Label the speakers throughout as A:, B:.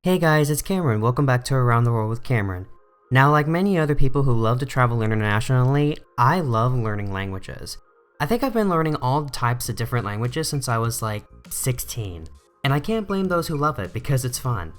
A: Hey guys, it's Cameron. Welcome back to Around the World with Cameron. Now, like many other people who love to travel internationally, I love learning languages. I think I've been learning all types of different languages since I was like 16. And I can't blame those who love it because it's fun.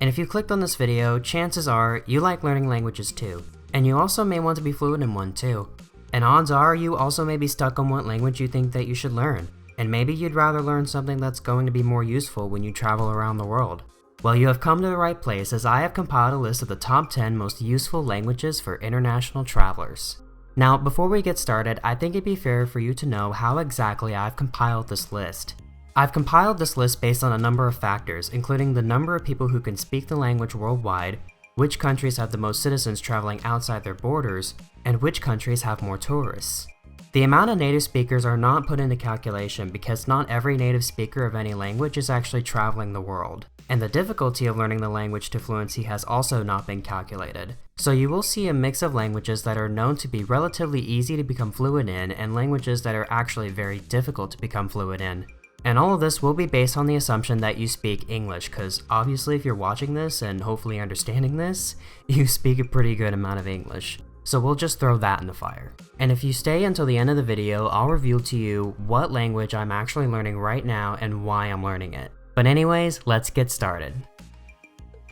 A: And if you clicked on this video, chances are you like learning languages too. And you also may want to be fluent in one too. And odds are you also may be stuck on what language you think that you should learn. And maybe you'd rather learn something that's going to be more useful when you travel around the world. Well, you have come to the right place, as I have compiled a list of the top 10 most useful languages for international travelers. Now, before we get started, I think it'd be fair for you to know how exactly I've compiled this list. I've compiled this list based on a number of factors, including the number of people who can speak the language worldwide, which countries have the most citizens traveling outside their borders, and which countries have more tourists. The amount of native speakers are not put into calculation because not every native speaker of any language is actually traveling the world. And the difficulty of learning the language to fluency has also not been calculated. So you will see a mix of languages that are known to be relatively easy to become fluent in and languages that are actually very difficult to become fluent in. And all of this will be based on the assumption that you speak English, because obviously if you're watching this and hopefully understanding this, you speak a pretty good amount of English. So we'll just throw that in the fire. And if you stay until the end of the video, I'll reveal to you what language I'm actually learning right now and why I'm learning it. But anyways, let's get started.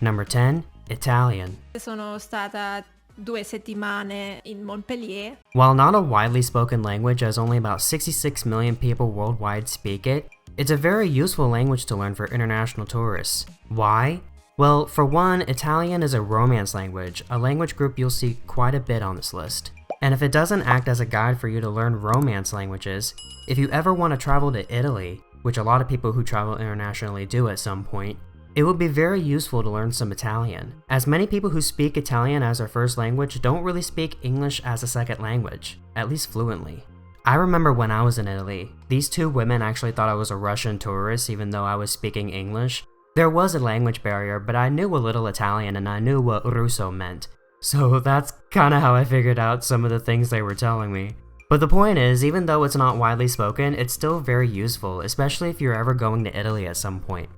A: Number 10, Italian.
B: Sono stata 2 settimane in Montpellier.
A: While not a widely spoken language as only about 66 million people worldwide speak it, it's a very useful language to learn for international tourists. Why? Well, for one, Italian is a Romance language, a language group you'll see quite a bit on this list. And if it doesn't act as a guide for you to learn Romance languages, if you ever want to travel to Italy, which a lot of people who travel internationally do at some point, it would be very useful to learn some Italian, as many people who speak Italian as their first language don't really speak English as a second language, at least fluently. I remember when I was in Italy, these two women actually thought I was a Russian tourist even though I was speaking English. There was a language barrier, but I knew a little Italian and I knew what Russo meant. So that's kinda how I figured out some of the things they were telling me. But the point is, even though it's not widely spoken, it's still very useful, especially if you're ever going to Italy at some point.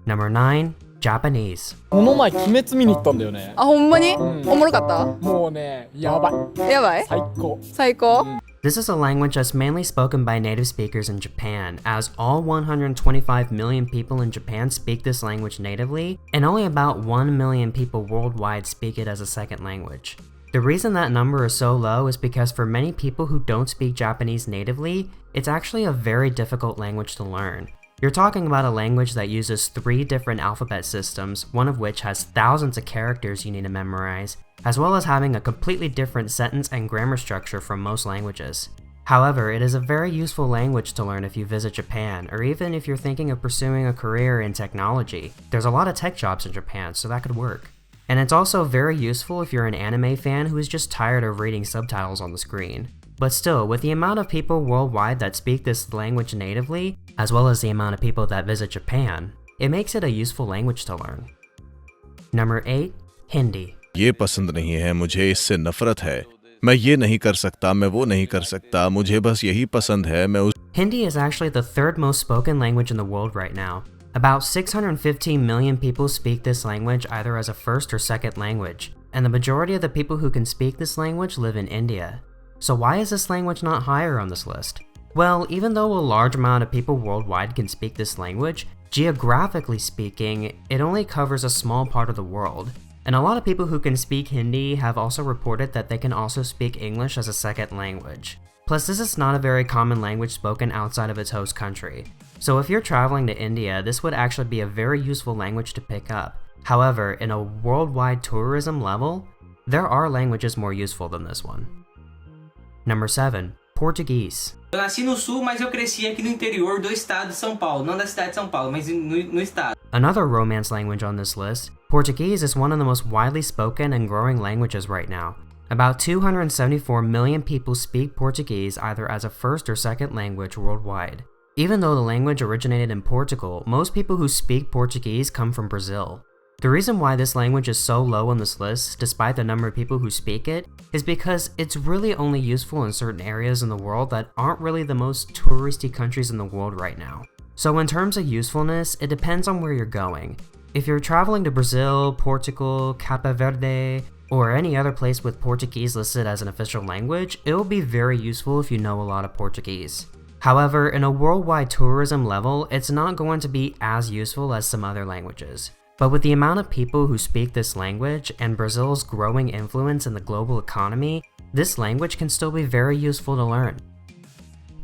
A: Number 9, Japanese.
C: この前、鬼滅見に行ったんだよね。
B: あ、ほんまに？おもろかった？
C: もうね、やばい。
B: やばい？
C: 最高。
B: 最高？
A: This is a language that's mainly spoken by native speakers in Japan, as all 125 million people in Japan speak this language natively, and only about 1 million people worldwide speak it as a second language. The reason that number is so low is because for many people who don't speak Japanese natively, it's actually a very difficult language to learn. You're talking about a language that uses 3 different alphabet systems, one of which has thousands of characters you need to memorize, as well as having a completely different sentence and grammar structure from most languages. However, it is a very useful language to learn if you visit Japan, or even if you're thinking of pursuing a career in technology. There's a lot of tech jobs in Japan, so that could work. And it's also very useful if you're an anime fan who is just tired of reading subtitles on the screen. But still, with the amount of people worldwide that speak this language natively, as well as the amount of people that visit Japan, it makes it a useful language to learn. Number 8, Hindi.
D: ये पसंद नहीं है, मुझे इससे नफरत है. मैं ये नहीं कर सकता, मैं वो नहीं कर सकता, मुझे बस यही पसंद है, मैं उस...
A: Hindi is actually the 3rd most spoken language in the world right now. About 615 million people speak this language either as a first or second language, and the majority of the people who can speak this language live in India. So why is this language not higher on this list? Well, even though a large amount of people worldwide can speak this language, geographically speaking, it only covers a small part of the world. And a lot of people who can speak Hindi have also reported that they can also speak English as a second language. Plus, this is not a very common language spoken outside of its host country. So if you're traveling to India, this would actually be a very useful language to pick up. However, in a worldwide tourism level, there are languages more useful than this one. Number 7, Portuguese.
E: Eu nasci no sul, mas eu cresci aqui no interior do estado de São Paulo. Não da cidade de São Paulo, mas no estado.
A: Another Romance language on this list, Portuguese is one of the most widely spoken and growing languages right now. About 274 million people speak Portuguese either as a first or second language worldwide. Even though the language originated in Portugal, most people who speak Portuguese come from Brazil. The reason why this language is so low on this list, despite the number of people who speak it, is because it's really only useful in certain areas in the world that aren't really the most touristy countries in the world right now. So in terms of usefulness, it depends on where you're going. If you're traveling to Brazil, Portugal, Cape Verde, or any other place with Portuguese listed as an official language, it will be very useful if you know a lot of Portuguese. However, in a worldwide tourism level, it's not going to be as useful as some other languages. But with the amount of people who speak this language and Brazil's growing influence in the global economy, this language can still be very useful to learn.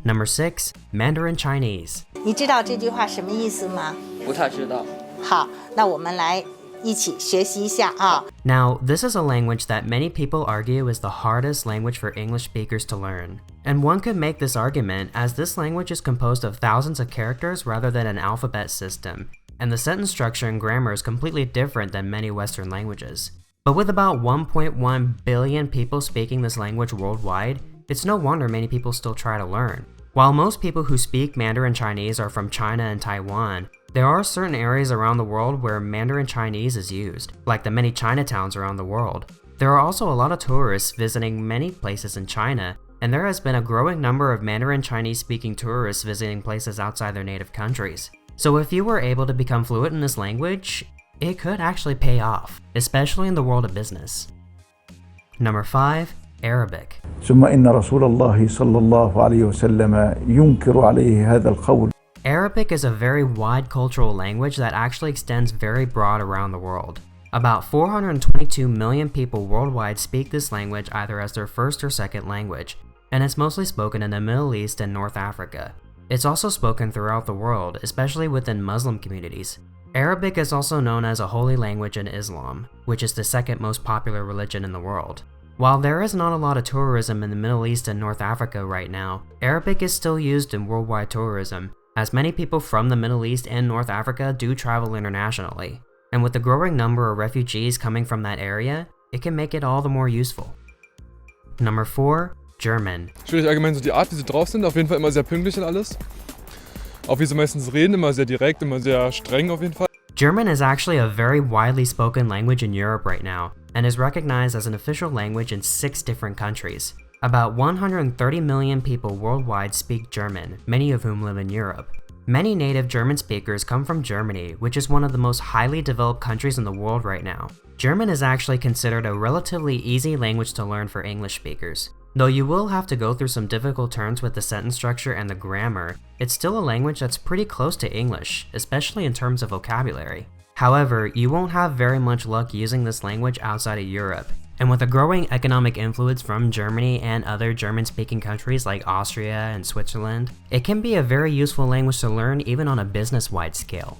A: Number 6. Mandarin Chinese.
F: 你知道这句话什么意思吗？
C: 不太知道。
F: 好，那我们来一起学习一下啊。
A: Now, this is a language that many people argue is the hardest language for English speakers to learn. And one could make this argument as this language is composed of thousands of characters rather than an alphabet system, and the sentence structure and grammar is completely different than many Western languages. But with about 1.1 billion people speaking this language worldwide, it's no wonder many people still try to learn. While most people who speak Mandarin Chinese are from China and Taiwan, there are certain areas around the world where Mandarin Chinese is used, like the many Chinatowns around the world. There are also a lot of tourists visiting many places in China, and there has been a growing number of Mandarin Chinese speaking tourists visiting places outside their native countries. So if you were able to become fluent in this language, it could actually pay off, especially in the world of business. Number 5. Arabic.
G: ثم إن رسول الله صلى الله عليه وسلم ينكر عليه هذا القول.
A: Arabic is a very wide cultural language that actually extends very broad around the world. About 422 million people worldwide speak this language either as their first or second language, and it's mostly spoken in the Middle East and North Africa. It's also spoken throughout the world, especially within Muslim communities. Arabic is also known as a holy language in Islam, which is the second most popular religion in the world. While there is not a lot of tourism in the Middle East and North Africa right now, Arabic is still used in worldwide tourism, as many people from the Middle East and North Africa do travel internationally. And with the growing number of refugees coming from that area, it can make it all the more useful. Number 4. German.
H: Schwierig allgemein so die Art, wie sie drauf sind, auf jeden Fall immer sehr pünktlich und alles. Auch wie sie meistens reden, immer sehr direkt, immer sehr streng auf jeden Fall.
A: German is actually a very widely spoken language in Europe right now, and is recognized as an official language in 6 different countries. About 130 million people worldwide speak German, many of whom live in Europe. Many native German speakers come from Germany, which is one of the most highly developed countries in the world right now. German is actually considered a relatively easy language to learn for English speakers. Though you will have to go through some difficult terms with the sentence structure and the grammar, it's still a language that's pretty close to English, especially in terms of vocabulary. However, you won't have very much luck using this language outside of Europe, and with a growing economic influence from Germany and other German-speaking countries like Austria and Switzerland, it can be a very useful language to learn even on a business-wide scale.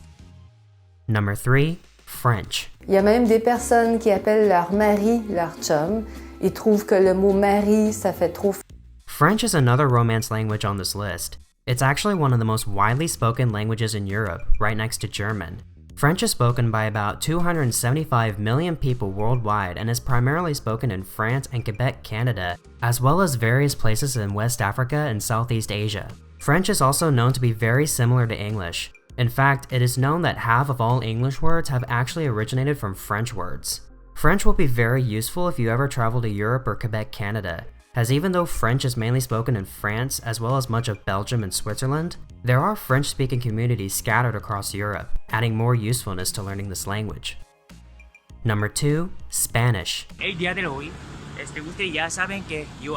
A: Number 3. French.
I: Il y a même des personnes qui appellent leur mari leur chum. Ils trouvent que le mot mari, ça fait trop.
A: French is another Romance language on this list. It's actually one of the most widely spoken languages in Europe, right next to German. French is spoken by about 275 million people worldwide and is primarily spoken in France and Quebec, Canada, as well as various places in West Africa and Southeast Asia. French is also known to be very similar to English. In fact, it is known that half of all English words have actually originated from French words. French will be very useful if you ever travel to Europe or Quebec, Canada, as even though French is mainly spoken in France as well as much of Belgium and Switzerland, there are French-speaking communities scattered across Europe, adding more usefulness to learning this language. Number 2. Spanish.
J: El día de hoy, ustedes ya saben que yo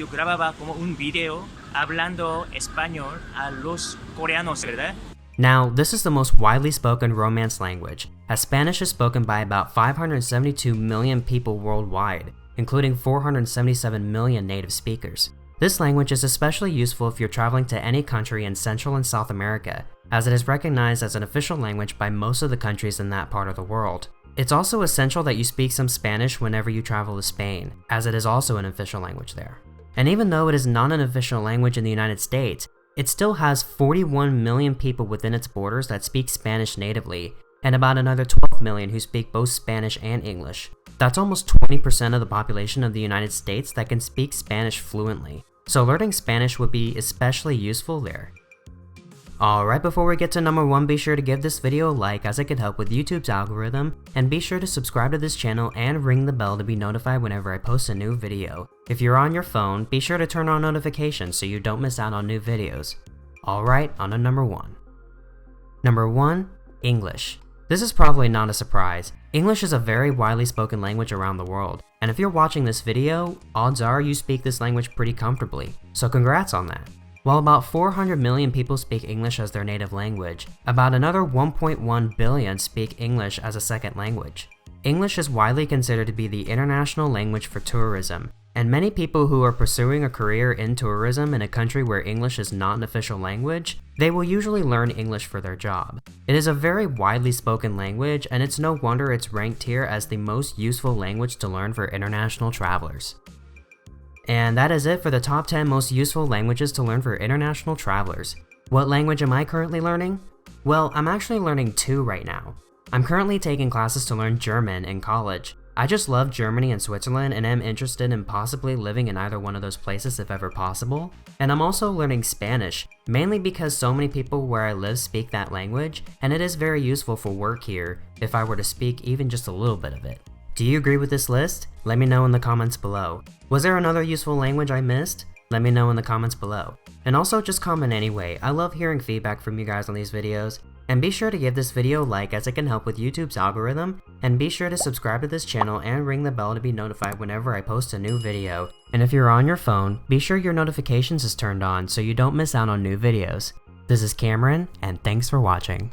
J: grababa como un video hablando español a los coreanos, ¿verdad?
A: Now, this is the most widely spoken Romance language, as Spanish is spoken by about 572 million people worldwide, including 477 million native speakers. This language is especially useful if you're traveling to any country in Central and South America, as it is recognized as an official language by most of the countries in that part of the world. It's also essential that you speak some Spanish whenever you travel to Spain, as it is also an official language there. And even though it is not an official language in the United States, it still has 41 million people within its borders that speak Spanish natively, and about another 12 million who speak both Spanish and English. That's almost 20% of the population of the United States that can speak Spanish fluently, so learning Spanish would be especially useful there. Alright, before we get to number 1, be sure to give this video a like as it could help with YouTube's algorithm, and be sure to subscribe to this channel and ring the bell to be notified whenever I post a new video. If you're on your phone, be sure to turn on notifications so you don't miss out on new videos. Alright, on to number 1. Number 1. English. This is probably not a surprise. English is a very widely spoken language around the world, and if you're watching this video, odds are you speak this language pretty comfortably, so congrats on that. While about 400 million people speak English as their native language, about another 1.1 billion speak English as a second language. English is widely considered to be the international language for tourism, and many people who are pursuing a career in tourism in a country where English is not an official language, they will usually learn English for their job. It is a very widely spoken language, and it's no wonder it's ranked here as the most useful language to learn for international travelers. And that is it for the top 10 most useful languages to learn for international travelers. What language am I currently learning? Well, I'm actually learning 2 right now. I'm currently taking classes to learn German in college. I just love Germany and Switzerland and am interested in possibly living in either one of those places if ever possible. And I'm also learning Spanish, mainly because so many people where I live speak that language, and it is very useful for work here if I were to speak even just a little bit of it. Do you agree with this list? Let me know in the comments below. Was there another useful language I missed? Let me know in the comments below. And also just comment anyway, I love hearing feedback from you guys on these videos. And be sure to give this video a like as it can help with YouTube's algorithm, and be sure to subscribe to this channel and ring the bell to be notified whenever I post a new video. And if you're on your phone, be sure your notifications is turned on so you don't miss out on new videos. This is Cameron, and thanks for watching.